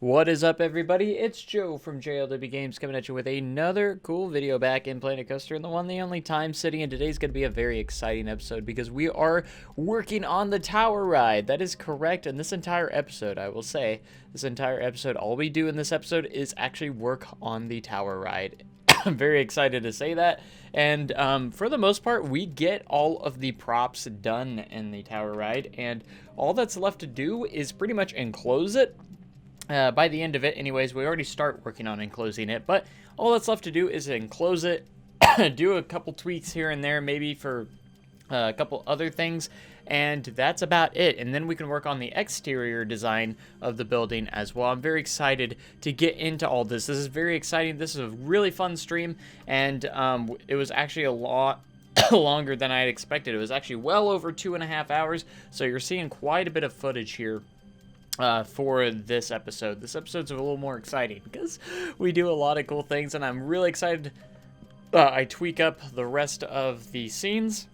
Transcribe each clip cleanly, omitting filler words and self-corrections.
What is up, everybody? It's Joe from JLW Games coming at you with another cool video back in Planet Coaster, and the one, the only time sitting. And today's going to be a very exciting episode because we are working on the tower ride. That is correct. And this entire episode, I will say, all we do in this episode is actually work on the tower ride. I'm very excited to say that. And for the most part, we get all of the props done in the tower ride, and all that's left to do is pretty much enclose it. By the end of it, anyways, we already start working on enclosing it, but all that's left to do is enclose it, do a couple tweaks here and there, maybe for a couple other things, and that's about it. And then we can work on the exterior design of the building as well. I'm very excited to get into all this. This is very exciting. This is a really fun stream, and it was actually a lot longer than I had expected. It was actually well over 2.5 hours, so you're seeing quite a bit of footage here for this episode. This episode's a little more exciting because we do a lot of cool things, and I'm really excited. I tweak up the rest of the scenes,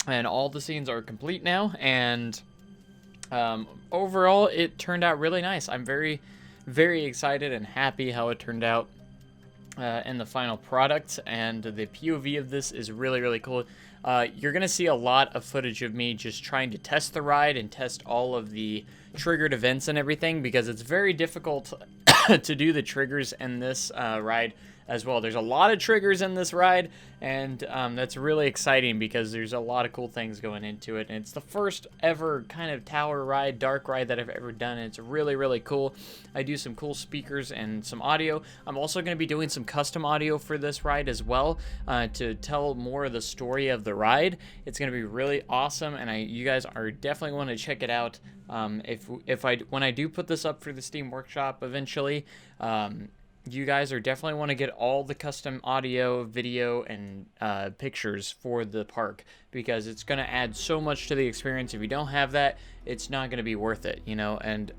and all the scenes are complete now, and overall it turned out really nice. I'm very, very excited and happy how it turned out in the final product, and the POV of this is really, really cool. You're gonna see a lot of footage of me just trying to test the ride and test all of the triggered events and everything, because it's very difficult to do the triggers in this ride as well. There's a lot of triggers in this ride, and that's really exciting because there's a lot of cool things going into it, and it's the first ever kind of tower ride, dark ride that I've ever done, and it's really, really cool. I do some cool speakers and some audio. I'm also going to be doing some custom audio for this ride as well, to tell more of the story of the ride. It's going to be really awesome, and you guys are definitely want to check it out. When I do put this up for the Steam Workshop eventually, you guys are definitely want to get all the custom audio, video, and pictures for the park, because it's going to add so much to the experience. If you don't have that, it's not going to be worth it, you know. And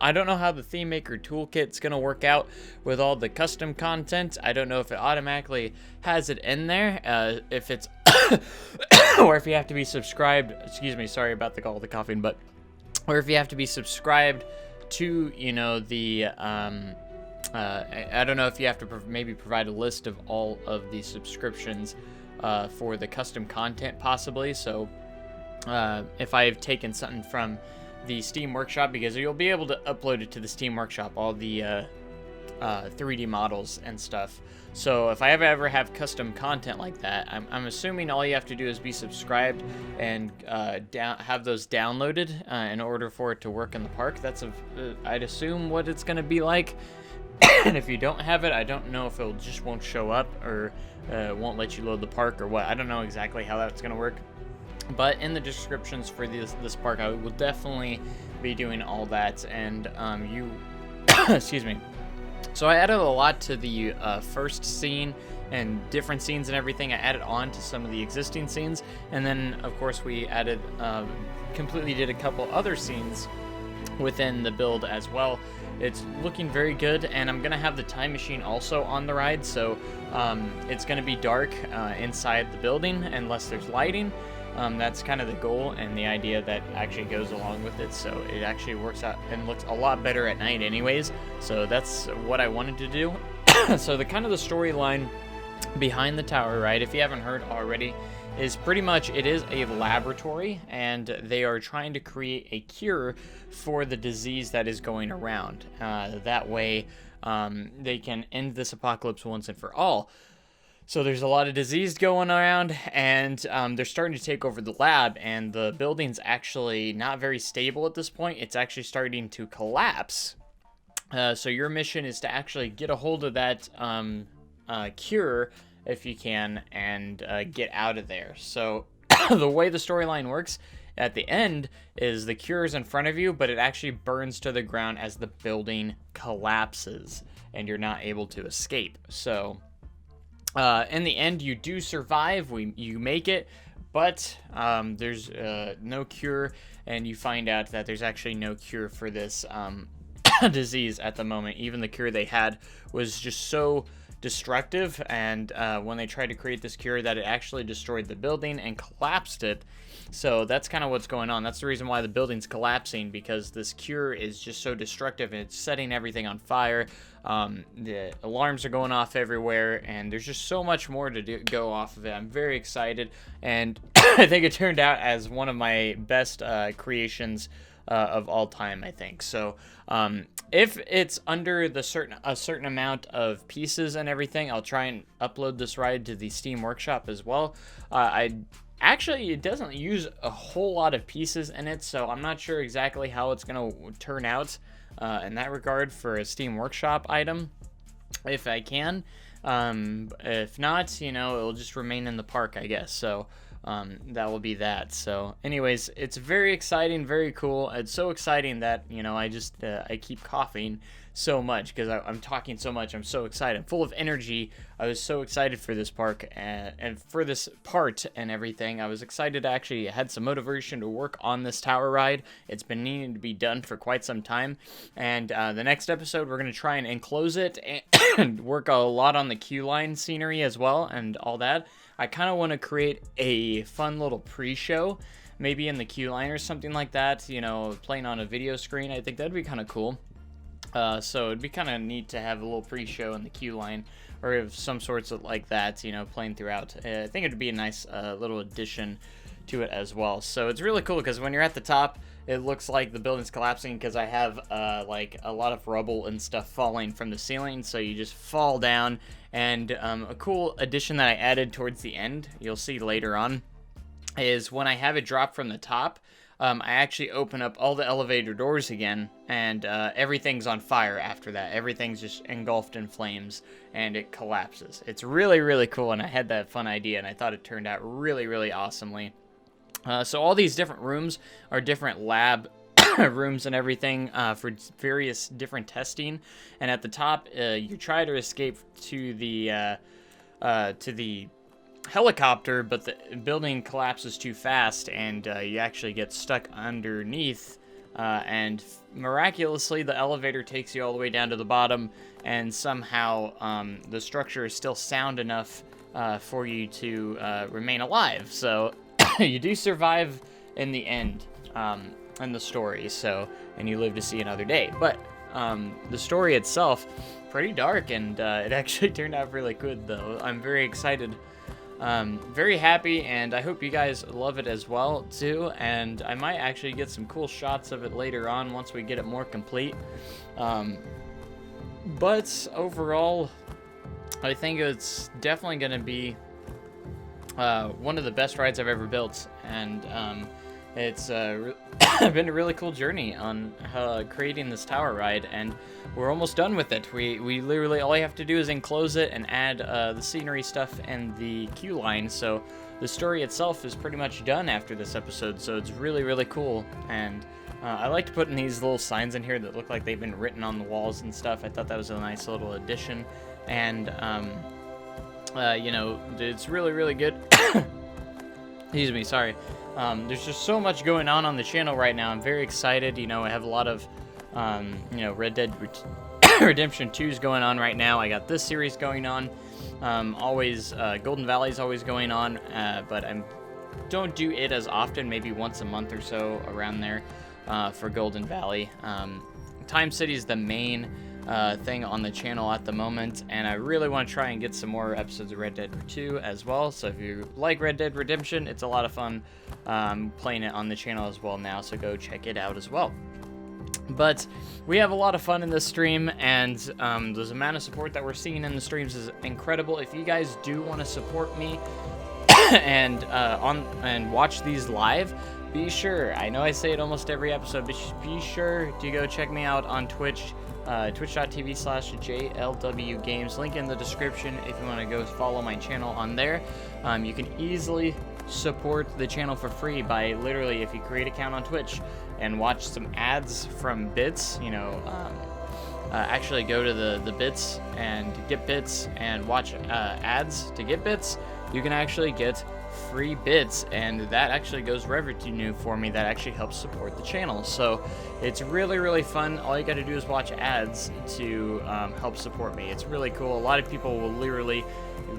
I don't know how the Theme Maker Toolkit's going to work out with all the custom content. I don't know if it automatically has it in there, if it's or if you have to be subscribed. Excuse me, sorry about all the coughing, but or if you have to be subscribed to, you know, the I don't know if you have to maybe provide a list of all of the subscriptions for the custom content, possibly. So if I've taken something from the Steam Workshop, because you'll be able to upload it to the Steam Workshop, all the 3D models and stuff. So if I ever have custom content like that, I'm assuming all you have to do is be subscribed and have those downloaded in order for it to work in the park. That's I'd assume what it's going to be like. And if you don't have it, I don't know if it just won't show up, or won't let you load the park, or what. I don't know exactly how that's going to work. But in the descriptions for this park, I will definitely be doing all that. And excuse me. So I added a lot to the first scene and different scenes and everything. I added on to some of the existing scenes, and then of course we added completely did a couple other scenes within the build as well. It's looking very good, and I'm gonna have the time machine also on the ride, so it's gonna be dark inside the building unless there's lighting. That's kind of the goal and the idea that actually goes along with it, so it actually works out and looks a lot better at night anyways. So that's what I wanted to do. So the kind of the storyline behind the tower ride, if you haven't heard already, is pretty much it is a laboratory, and they are trying to create a cure for the disease that is going around. That way they can end this apocalypse once and for all. So there's a lot of disease going around, and they're starting to take over the lab, and the building's actually not very stable at this point. It's actually starting to collapse. So your mission is to actually get a hold of that cure, if you can, and get out of there. So the way the storyline works at the end is the cure is in front of you, but it actually burns to the ground as the building collapses, and you're not able to escape. So in the end, you do survive. You make it, but there's no cure, and you find out that there's actually no cure for this disease at the moment. Even the cure they had was just so destructive, and when they tried to create this cure, that it actually destroyed the building and collapsed it. So that's kind of what's going on. That's the reason why the building's collapsing, because this cure is just so destructive and it's setting everything on fire. The alarms are going off everywhere, and there's just so much more to go off of it. I'm very excited, and I think it turned out as one of my best creations of all time, I think. So if it's under a certain amount of pieces and everything, I'll try and upload this ride to the Steam Workshop as well. Actually, it doesn't use a whole lot of pieces in it, so I'm not sure exactly how it's going to turn out in that regard for a Steam Workshop item, if I can. If not, it'll just remain in the park, I guess. So that will be that. So anyways, it's very exciting, very cool. It's so exciting that, I keep coughing so much because I'm talking so much. I'm so excited. I'm full of energy. I was so excited for this park and for this part and everything. I was excited to actually had some motivation to work on this tower ride. It's been needing to be done for quite some time. And the next episode, we're going to try and enclose it and work a lot on the queue line scenery as well and all that. I kind of want to create a fun little pre-show, maybe in the queue line or something like that, playing on a video screen. I think that'd be kind of cool. So it'd be kind of neat to have a little pre-show in the queue line or of some sorts of like that, playing throughout. I think it'd be a nice little addition to it as well. So it's really cool because when you're at the top, it looks like the building's collapsing because I have like a lot of rubble and stuff falling from the ceiling, so you just fall down. And a cool addition that I added towards the end, you'll see later on, is when I have it drop from the top, I actually open up all the elevator doors again, and everything's on fire after that. Everything's just engulfed in flames, and it collapses. It's really, really cool, and I had that fun idea, and I thought it turned out really, really awesomely. So all these different rooms are different lab rooms and everything for various different testing. And at the top, you try to escape to the helicopter, but the building collapses too fast, and you actually get stuck underneath. And miraculously, the elevator takes you all the way down to the bottom, and somehow the structure is still sound enough for you to remain alive. So you do survive in the end in the story, and you live to see another day. But the story itself, pretty dark, and it actually turned out really good, though. I'm very excited, very happy, and I hope you guys love it as well, too. And I might actually get some cool shots of it later on once we get it more complete. But overall, I think it's definitely going to be one of the best rides I've ever built, and it's been a really cool journey on creating this tower ride, and we're almost done with it. We literally, all I have to do is enclose it and add the scenery stuff and the queue line, so the story itself is pretty much done after this episode, so it's really, really cool. And I liked putting these little signs in here that look like they've been written on the walls and stuff. I thought that was a nice little addition, and it's really, really good. Excuse me, sorry. There's just so much going on the channel right now. I'm very excited. I have a lot of, Red Dead Redemption 2 is going on right now. I got this series going on. Golden Valley is always going on, but I don't do it as often, maybe once a month or so around there for Golden Valley. Time City is the main thing on the channel at the moment, and I really want to try and get some more episodes of Red Dead 2 as well. So if you like Red Dead Redemption, it's a lot of fun playing it on the channel as well now, so go check it out as well. But we have a lot of fun in this stream, and the amount of support that we're seeing in the streams is incredible. If you guys do want to support me and watch these live, be sure, I know I say it almost every episode, but be sure to go check me out on Twitch. Twitch.tv/JLW Games. Link in the description if you want to go follow my channel on there. You can easily support the channel for free by literally, if you create an account on Twitch and watch some ads from Bits, actually go to the Bits and get Bits and watch ads to get Bits, you can actually get free bits, and that actually goes revenue for me. That actually helps support the channel. So it's really, really fun. All you got to do is watch ads to help support me. It's really cool. A lot of people will literally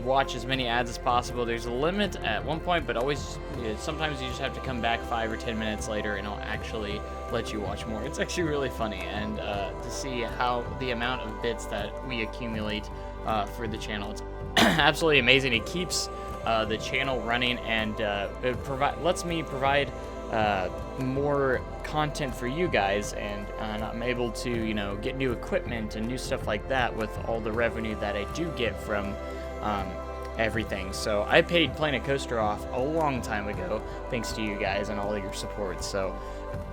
watch as many ads as possible. There's a limit at one point, but always, sometimes you just have to come back 5 or 10 minutes later and it'll actually let you watch more. It's actually really funny, and to see how the amount of bits that we accumulate for the channel, it's absolutely amazing. It keeps the channel running, and it lets me provide more content for you guys, and I'm able to, you know, get new equipment and new stuff like that with all the revenue that I do get from everything. So I paid Planet Coaster off a long time ago, thanks to you guys and all of your support. So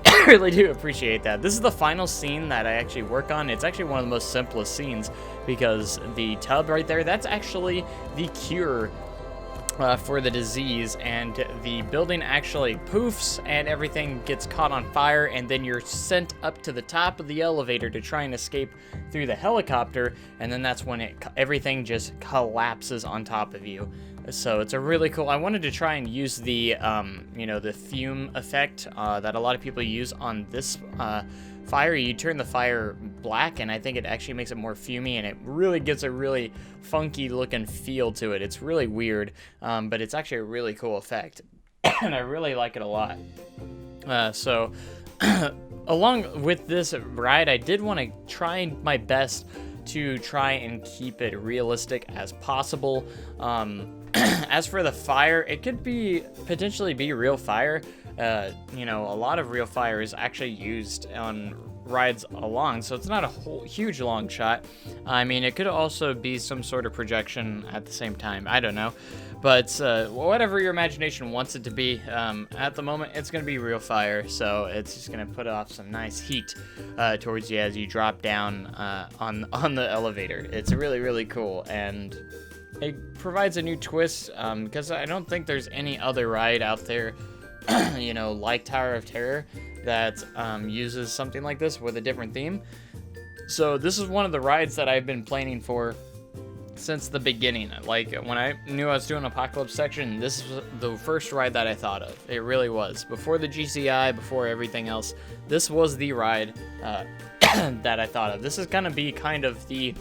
I really do appreciate that. This is the final scene that I actually work on. It's actually one of the most simplest scenes, because the tub right there, that's actually the cure for the disease, and the building actually poofs and everything gets caught on fire, and then you're sent up to the top of the elevator to try and escape through the helicopter, and then that's when everything just collapses on top of you. So it's a really cool. I wanted to try and use the you know, the fume effect that a lot of people use on this fire. You turn the fire black, and I think it actually makes it more fumey, and it really gives a really funky looking feel to it. It's really weird, but it's actually a really cool effect, and I really like it a lot. So along with this ride, I did want to try my best to try and keep it realistic as possible. As for the fire, it could potentially be real fire. You know, a lot of real fire is actually used on rides along, so it's not a huge long shot. I mean, it could also be some sort of projection at the same time. I don't know, but whatever your imagination wants it to be. At the moment, it's going to be real fire, so it's just going to put off some nice heat towards you as you drop down on the elevator. It's really, really cool, and it provides a new twist, because I don't think there's any other ride out there you know, like Tower of Terror that uses something like this with a different theme. So this is one of the rides that I've been planning for since the beginning. Like, when I knew I was doing Apocalypse section, this was the first ride that I thought of. It really was. Before the GCI, before everything else, this was the ride that I thought of. This is gonna be kind of the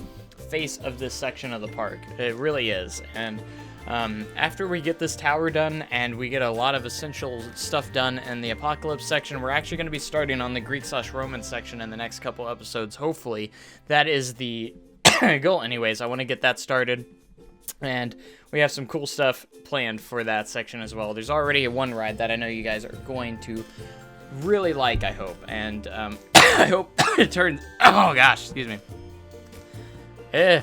face of this section of the park. It really is. And after we get this tower done and we get a lot of essential stuff done in the Apocalypse section, we're actually going to be starting on the Greek/Roman section in the next couple episodes, hopefully. That is the goal anyways. I want to get that started, and we have some cool stuff planned for that section as well. There's already one ride that I know you guys are going to really like, I hope, and I hope it turns... Oh gosh, excuse me.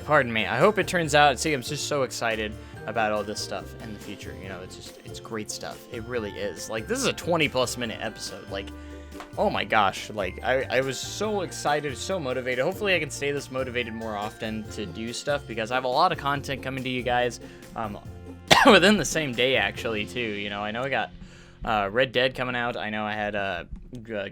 Pardon me. I hope it turns out... See, I'm just so excited about all this stuff in the future. You know, it's great stuff. It really is. Like, this is a 20+ minute episode. Like, oh my gosh. Like, I was so excited, so motivated. Hopefully I can stay this motivated more often to do stuff, because I have a lot of content coming to you guys within the same day, actually, too. You know, I know I got Red Dead coming out. I know I had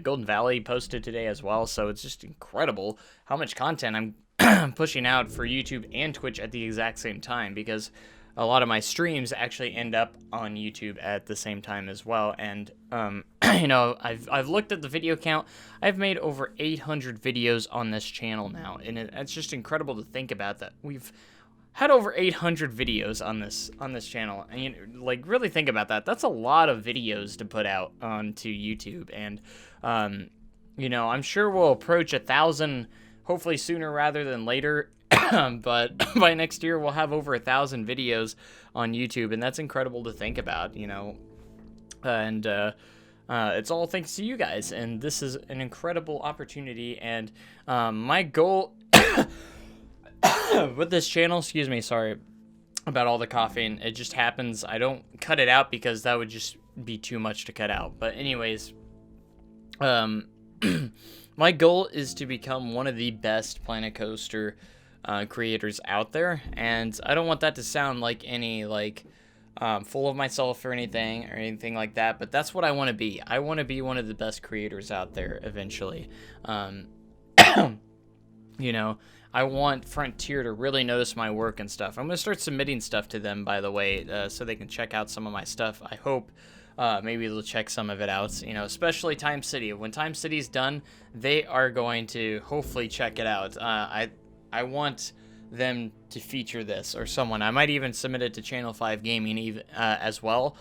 Golden Valley posted today as well, so it's just incredible how much content I'm pushing out for YouTube and Twitch at the exact same time, because a lot of my streams actually end up on YouTube at the same time as well. And you know, I've looked at the video count. I've made over 800 videos on this channel now, and it's just incredible to think about that we've had over 800 videos on this channel. And, you know, like, really think about that. That's a lot of videos to put out onto YouTube, and you know, I'm sure we'll approach 1,000 hopefully sooner rather than later. But by next year, we'll have over 1,000 videos on YouTube, and that's incredible to think about, you know. And it's all thanks to you guys, and this is an incredible opportunity. And my goal with this channel, excuse me, sorry about all the coughing. It just happens. I don't cut it out because that would just be too much to cut out. But anyways, my goal is to become one of the best Planet Coaster creators out there, and I don't want that to sound like any full of myself or anything like that, but that's what I want to be. I want to be one of the best creators out there eventually. You know, I want Frontier to really notice my work and stuff. I'm going to start submitting stuff to them, by the way, so they can check out some of my stuff. I hope maybe they'll check some of it out, you know, especially Time City. When Time City's done, they are going to hopefully check it out. I want them to feature this, or someone. I might even submit it to Channel 5 Gaming even, as well.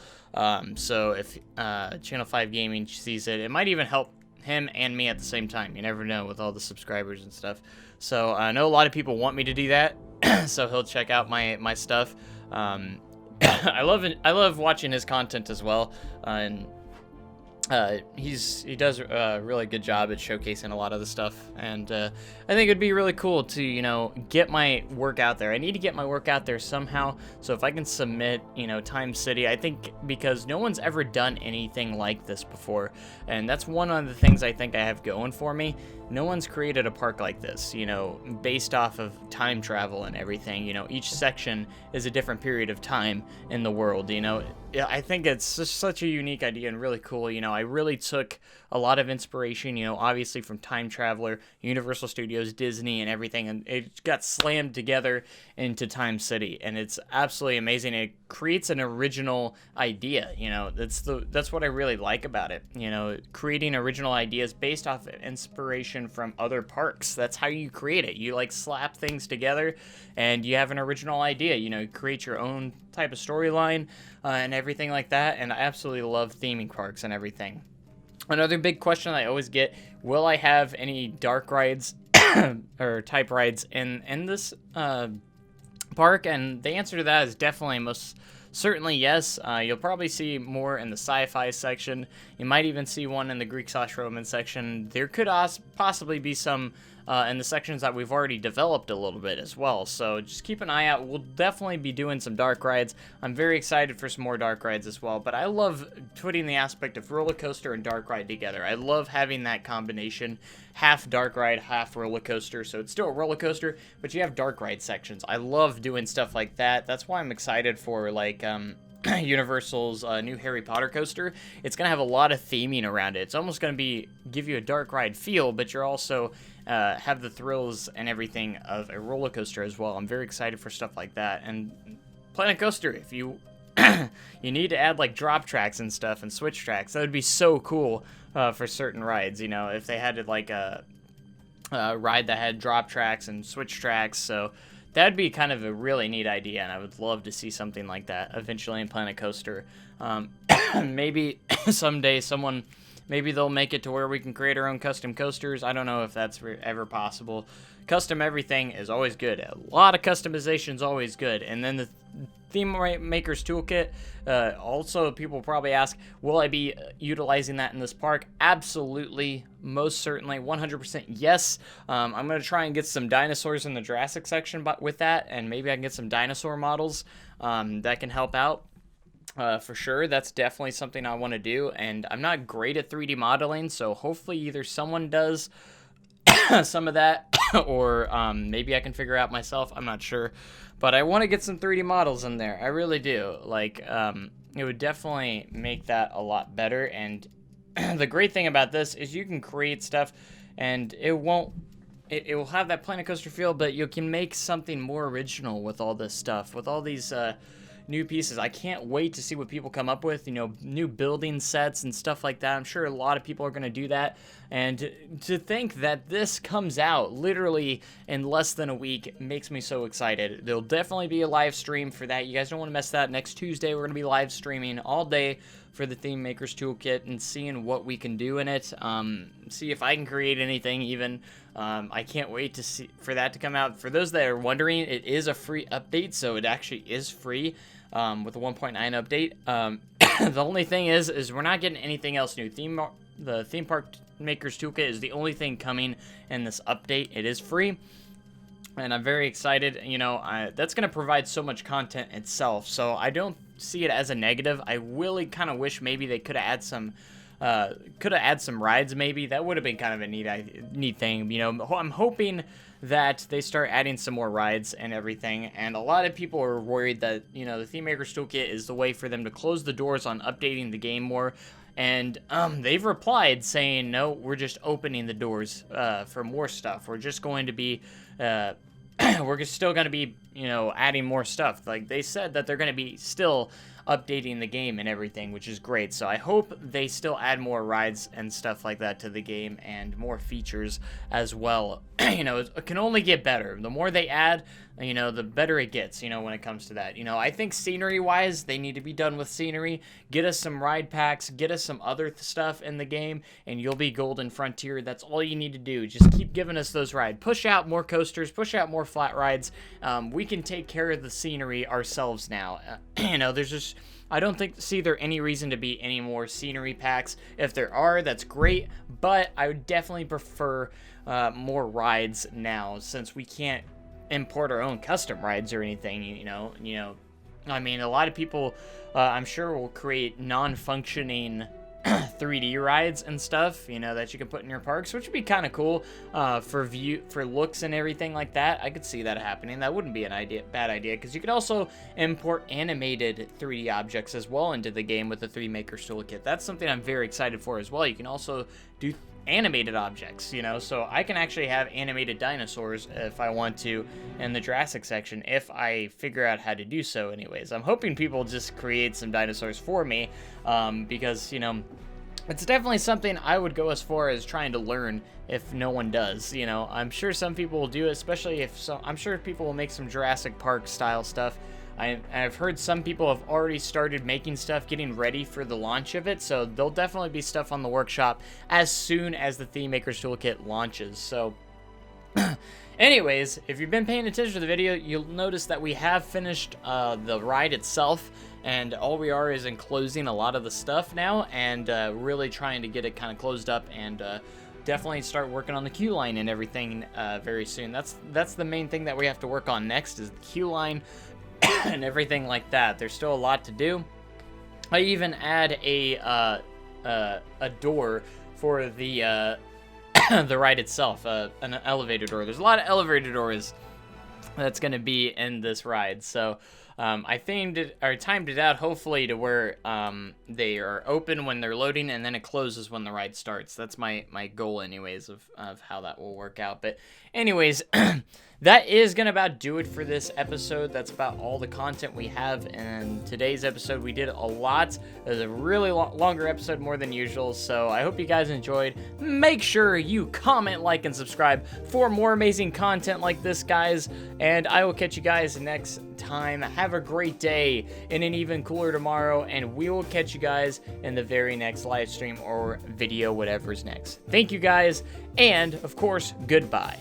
So if Channel 5 Gaming sees it, it might even help him and me at the same time. You never know with all the subscribers and stuff. So I know a lot of people want me to do that, so he'll check out my stuff. I love watching his content as well, and he does a really good job at showcasing a lot of the stuff, and I think it'd be really cool to, you know, get my work out there. I need to get my work out there somehow, so if I can submit, you know, Time City, I think, because no one's ever done anything like this before, and that's one of the things I think I have going for me. No one's created a park like this, you know, based off of time travel and everything. You know, each section is a different period of time in the world, you know. I think it's just such a unique idea and really cool. You know, I really took a lot of inspiration, you know, obviously from Time Traveler, Universal Studios, Disney, and everything, and it got slammed together into Time City, and it's absolutely amazing. It creates an original idea, you know. That's what I really like about it, you know, creating original ideas based off of inspiration from other parks. That's how you create it. You like slap things together and you have an original idea, you know, create your own type of storyline and everything like that. And I absolutely love theming parks and everything. Another big question I always get, will I have any dark rides or type rides in this park? And the answer to that is definitely most certainly yes. You'll probably see more in the sci-fi section. You might even see one in the Greek/Roman section. There could possibly be some in the sections that we've already developed a little bit as well. So just keep an eye out. We'll definitely be doing some dark rides. I'm very excited for some more dark rides as well. But I love putting the aspect of roller coaster and dark ride together. I love having that combination. Half dark ride, half roller coaster. So it's still a roller coaster, but you have dark ride sections. I love doing stuff like that. That's why I'm excited for, like, Universal's new Harry Potter coaster. It's gonna have a lot of theming around it. It's almost gonna give you a dark ride feel, but you're also have the thrills and everything of a roller coaster as well. I'm very excited for stuff like that. And Planet Coaster, if you you need to add like drop tracks and stuff and switch tracks, that would be so cool for certain rides. You know, if they had like a ride that had drop tracks and switch tracks, so that'd be kind of a really neat idea, and I would love to see something like that eventually in Planet Coaster. Maybe someday maybe they'll make it to where we can create our own custom coasters. I don't know if that's ever possible. Custom everything is always good. A lot of customization is always good. And then the Theme Maker's Toolkit, also people probably ask, will I be utilizing that in this park? Absolutely, most certainly, 100% yes. I'm going to try and get some dinosaurs in the Jurassic section with that, and maybe I can get some dinosaur models that can help out. For sure, that's definitely something I want to do, and I'm not great at 3D modeling, so hopefully either someone does some of that, or maybe I can figure out myself. I'm not sure, but I want to get some 3D models in there. I really do. Like, it would definitely make that a lot better, and the great thing about this is you can create stuff, and it will have that Planet Coaster feel, but you can make something more original with all this stuff, with all these new pieces. I can't wait to see what people come up with, you know, new building sets and stuff like that. I'm sure a lot of people are going to do that, and to think that this comes out literally in less than a week makes me so excited. There'll definitely be a live stream for that. You guys don't want to mess that. Next Tuesday we're going to be live streaming all day for the Theme Maker's Toolkit and seeing what we can do in it. See if I can create anything even. I can't wait to see for that to come out. For those that are wondering, it is a free update, so it actually is free with the 1.9 update. The only thing is we're not getting anything else new. The Theme Park Maker's Toolkit is the only thing coming in this update. It is free, and I'm very excited. You know, that's going to provide so much content itself, so I don't see it as a negative. I really kind of wish maybe they could have add some rides. Maybe that would have been kind of a neat thing. You know, I'm hoping that they start adding some more rides and everything. And a lot of people are worried that, you know, the Theme Maker's Toolkit is the way for them to close the doors on updating the game more. and they've replied saying, no, we're just opening the doors for more stuff. We're just going to be we're still going to be, you know, adding more stuff. Like, they said that they're going to be still updating the game and everything, which is great. So I hope they still add more rides and stuff like that to the game and more features as well. You know, it can only get better. The more they add, you know, the better it gets, you know, when it comes to that. You know, I think scenery-wise, they need to be done with scenery. Get us some ride packs, get us some other stuff in the game, and you'll be Golden Frontier. That's all you need to do. Just keep giving us those rides. Push out more coasters, push out more flat rides. We can take care of the scenery ourselves now. You know, there's just... I don't see there any reason to be any more scenery packs. If there are, that's great, but I would definitely prefer more rides now, since we can't import our own custom rides or anything. You know, I mean, a lot of people, I'm sure, will create non-functioning 3D rides and stuff, you know, that you can put in your parks, which would be kind of cool for looks and everything like that. I could see that happening. That wouldn't be bad idea, because you could also import animated 3D objects as well into the game with the 3D Maker's Toolkit. That's something I'm very excited for as well. You can also do animated objects, you know, so I can actually have animated dinosaurs if I want to in the Jurassic section, if I figure out how to do so. Anyways, I'm hoping people just create some dinosaurs for me, because, you know, it's definitely something I would go as far as trying to learn if no one does. You know, I'm sure some people will do it, especially if I'm sure people will make some Jurassic Park style stuff. I've heard some people have already started making stuff, getting ready for the launch of it, so there'll definitely be stuff on the workshop as soon as the Theme Maker's Toolkit launches. So, anyways, if you've been paying attention to the video, you'll notice that we have finished the ride itself, and all we are is enclosing a lot of the stuff now, and really trying to get it kind of closed up, and definitely start working on the queue line and everything very soon. That's the main thing that we have to work on next, is the queue line and everything like that. There's still a lot to do. I even add a door for the the ride itself, an elevator door. There's a lot of elevator doors that's going to be in this ride, so I timed it out hopefully to where they are open when they're loading, and then it closes when the ride starts. That's my goal anyways of how that will work out. But anyways, that is gonna about do it for this episode. That's about all the content we have in today's episode. We did a lot. It was a really longer episode, more than usual, so I hope you guys enjoyed. Make sure you comment, like, and subscribe for more amazing content like this, guys, and I will catch you guys next time. Have a great day and an even cooler tomorrow, and we will catch you guys in the very next live stream or video, whatever's next. Thank you guys, and of course, goodbye.